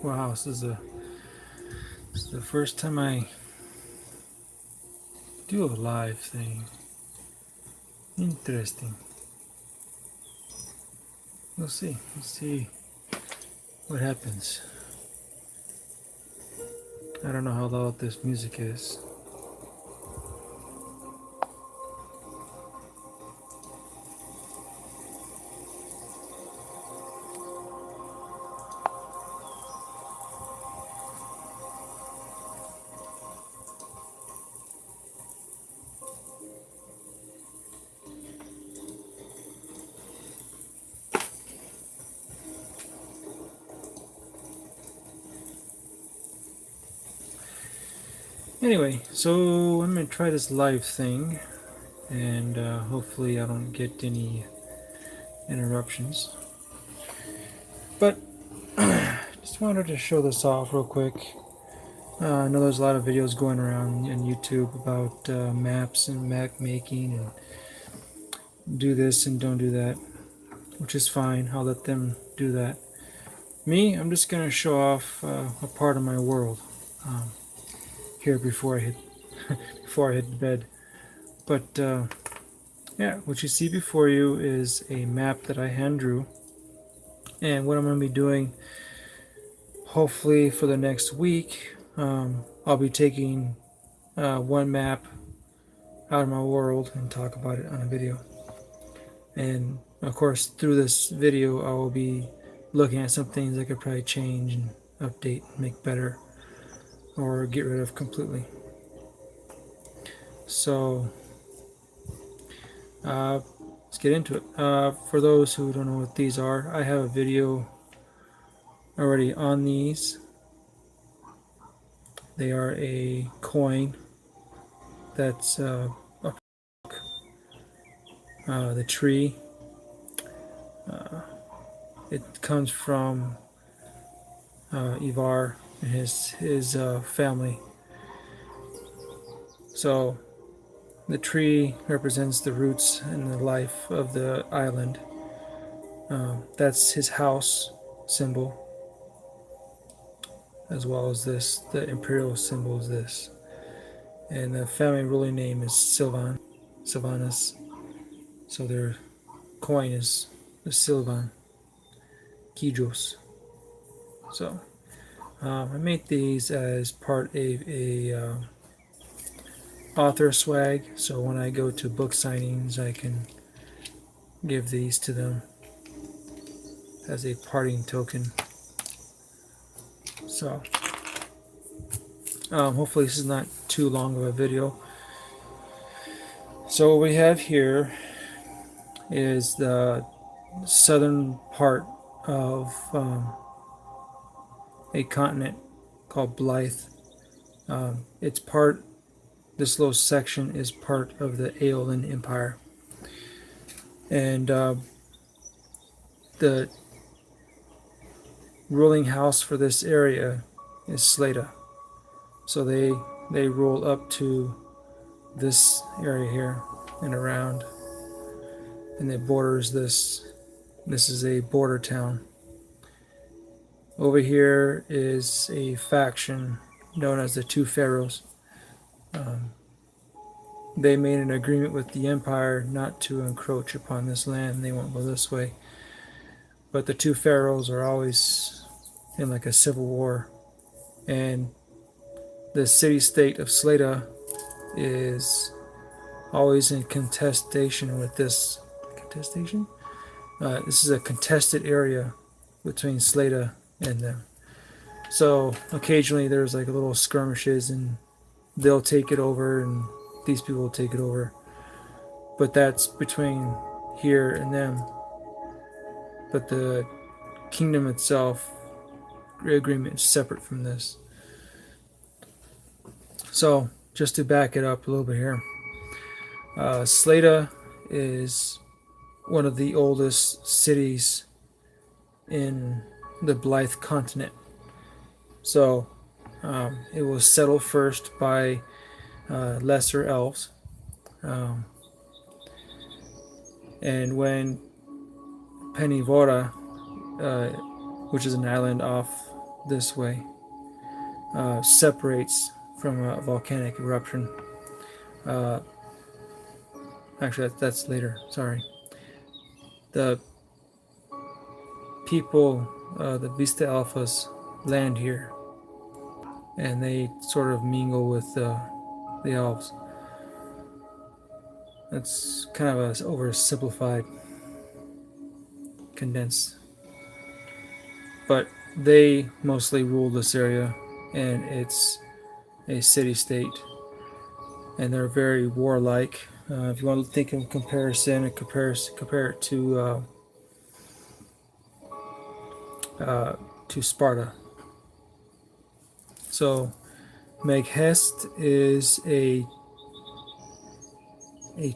Wow, this is the first time I do a live thing. Interesting. We'll see. Let's see what happens. I don't know how loud this music is. Anyway, so I'm gonna try this live thing, and hopefully I don't get any interruptions. But just wanted to show this off real quick. I know there's a lot of videos going around on YouTube about maps and map making and do this and don't do that, which is fine. I'll let them do that. Me, I'm just gonna show off a part of my world here before I hit before I hit the bed. But yeah, what you see before you is a map that I hand drew, and what I'm gonna be doing, hopefully for the next week, I'll be taking one map out of my world and talk about it on a video. And of course, through this video, I will be looking at some things I could probably change and update and make better, or get rid of completely. So let's get into it. For those who don't know what these are, I have a video already on these. They are a coin that's the tree. It comes from Ivar and his family. So the tree represents the roots and the life of the island. That's his house symbol, as well as this. The imperial symbol is this. And the family ruling name is Sylvanus. So their coin is the Sylvan Kijos. So I made these as part of a author swag. So when I go to book signings, I can give these to them as a parting token. So hopefully this is not too long of a video. So what we have here is the southern part of a continent called Blythe. It's part, this little section is part of the Aeolyne Empire. And the ruling house for this area is Sleda. So they roll up to this area here and around, and it borders this. This is a border town. Over here is a faction known as the Two Pharaohs. They made an agreement with the Empire not to encroach upon this land. They won't go this way. But the Two Pharaohs are always in like a civil war. And the city-state of Sleda is always in contestation with this. Contestation? This is a contested area between Sleda and them. So occasionally there's like little skirmishes and they'll take it over and these people will take it over. But that's between here and them. But the kingdom itself, agreement is separate from this. So just to back it up a little bit here, Sleda is one of the oldest cities in the Blythe continent. So it was settled first by lesser elves, and when Pennyvora, which is an island off this way separates from a volcanic eruption. Actually, that's later. Sorry. The people, the Vista Alphas, land here, and they sort of mingle with the elves. That's kind of a oversimplified, condensed, but they mostly rule this area, and it's a city-state, and they're very warlike. If you want to think in comparison, compare it to Sparta. So Meghest is a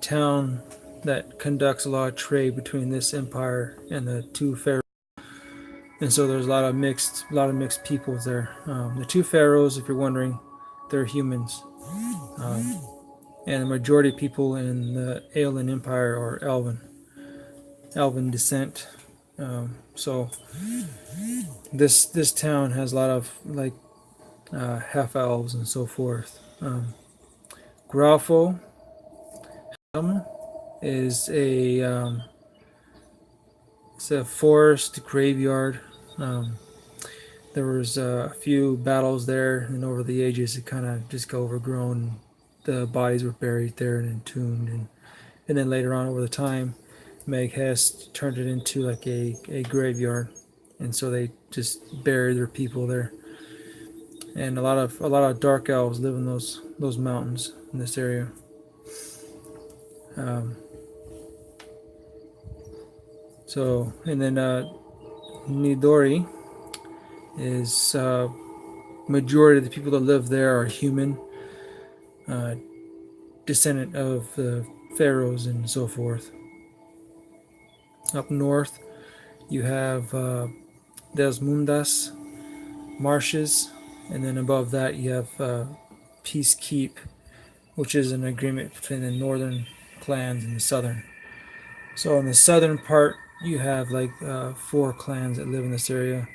town that conducts a lot of trade between this empire and the two pharaohs, and so there's a lot of mixed peoples there. The two pharaohs, if you're wondering, they're humans, and the majority of people in the Aeolyne Empire are elven descent. So this town has a lot of like half elves and so forth. Graufo is it's a forest graveyard. There was a few battles there, and over the ages it kind of just got overgrown. The bodies were buried there and entombed, and then later on over the time, Meghest turned it into like a graveyard, and so they just buried their people there. And a lot of dark elves live in those mountains in this area. So, and then Nidori is majority of the people that live there are human, descendant of the pharaohs and so forth. Up north, you have Desmundas marshes, and then above that you have Peacekeep, which is an agreement between the northern clans and the southern. So in the southern part, you have like 4 clans that live in this area.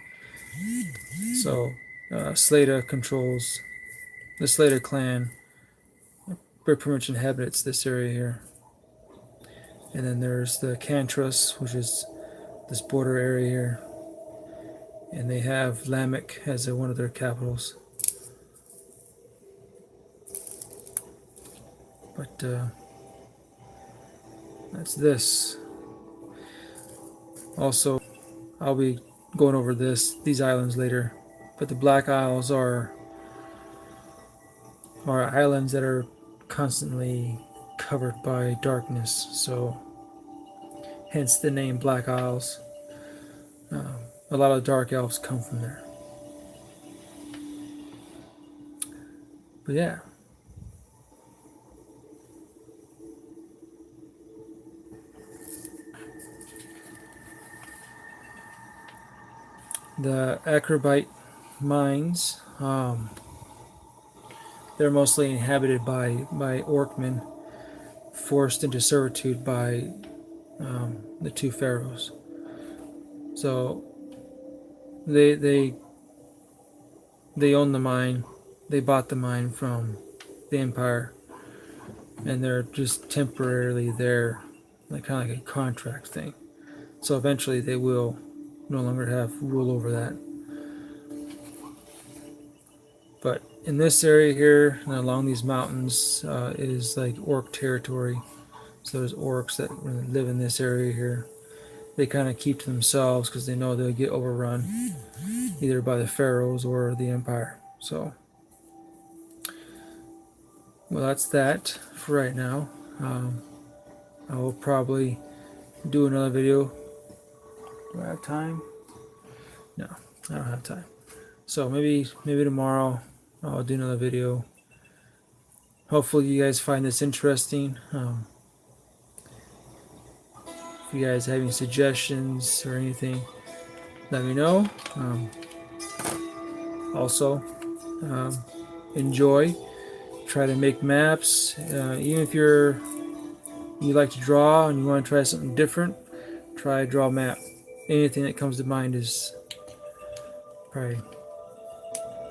So Slata controls the Slata clan. Pretty much inhabits this area here. And then there's the Cantras, which is this border area here. And they have Lamech as one of their capitals. But that's this. Also, I'll be going over these islands later. But the Black Isles are islands that are constantly covered by darkness, so hence the name Black Isles. A lot of dark elves come from there. But yeah. The Acrobite mines, they're mostly inhabited by Orcmen, forced into servitude by the two pharaohs. So they own the mine. They bought the mine from the empire, and they're just temporarily there, like kind of like a contract thing. So eventually they will no longer have rule over that. But in this area here, and along these mountains, it is like orc territory. So there's orcs that live in this area here. They kind of keep to themselves because they know they'll get overrun either by the pharaohs or the empire. So, well, that's that for right now. I will probably do another video. Do I have time? No, I don't have time. So maybe tomorrow I'll do another video. Hopefully you guys find this interesting. If you guys have any suggestions or anything, let me know. Also, enjoy. Try to make maps. Even if you like to draw and you want to try something different, try draw a map. Anything that comes to mind is probably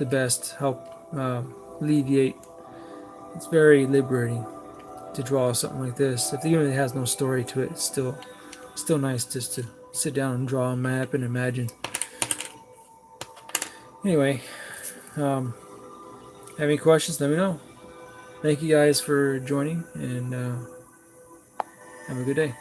the best, help alleviate. It's very liberating to draw something like this. If even it has no story to it, it's still nice just to sit down and draw a map and imagine. Anyway, have any questions, let me know. Thank you guys for joining, and have a good day.